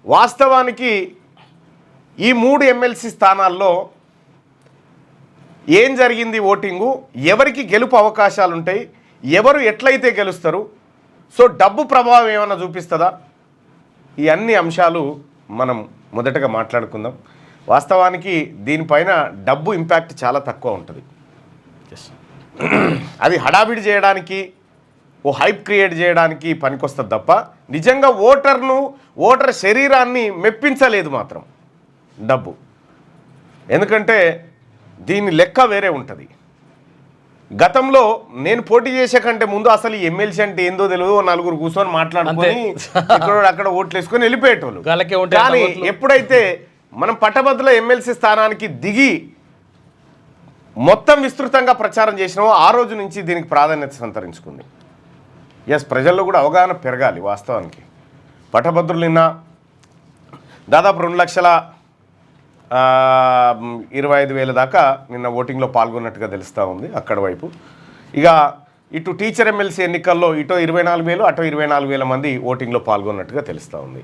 వాస్తవానికి ఈ 3 ఎమ్మెల్సీ స్థానాల్లో ఏం జరిగింది ఓటింగు, ఎవరికి గెలుపు అవకాశాలు ఉంటాయి, ఎవరు ఎట్లయితే గెలుస్తారు, సో డబ్బు ప్రభావం ఏమైనా చూపిస్తుందా, ఈ అన్ని అంశాలు మనం మొదటగా మాట్లాడుకుందాం. వాస్తవానికి దీనిపైన డబ్బు ఇంపాక్ట్ చాలా తక్కువ ఉంటుంది. అది హడావిడి చేయడానికి, ఓ హైప్ క్రియేట్ చేయడానికి పనికొస్తుంది తప్ప నిజంగా ఓటర్ శరీరాన్ని మెప్పించలేదు మాత్రం డబ్బు. ఎందుకంటే దీని లెక్క వేరే ఉంటుంది. గతంలో నేను పోటీ చేసే కంటే ముందు అసలు ఈ ఎమ్మెల్సీ అంటే ఏందో తెలియదు, 4 కూర్చొని మాట్లాడుకొని ఇక్కడ అక్కడ ఓట్లు వేసుకొని వెళ్ళిపోయేటోళ్ళు. కానీ ఎప్పుడైతే మనం పట్టభద్రుల ఎమ్మెల్సీ స్థానానికి దిగి మొత్తం విస్తృతంగా ప్రచారం చేసినామో ఆ రోజు నుంచి దీనికి ప్రాధాన్యత సంతరించుకుంది. ప్రజల్లో కూడా అవగాహన పెరగాలి. వాస్తవానికి పట్టభద్రులు నిన్న దాదాపు 2,25,000 దాకా నిన్న ఓటింగ్లో పాల్గొన్నట్టుగా తెలుస్తూ ఉంది అక్కడ వైపు. ఇక ఇటు టీచర్ ఎమ్మెల్సీ ఎన్నికల్లో ఇటో 24,000 అటో 24,000 మంది ఓటింగ్లో పాల్గొన్నట్టుగా తెలుస్తూ ఉంది.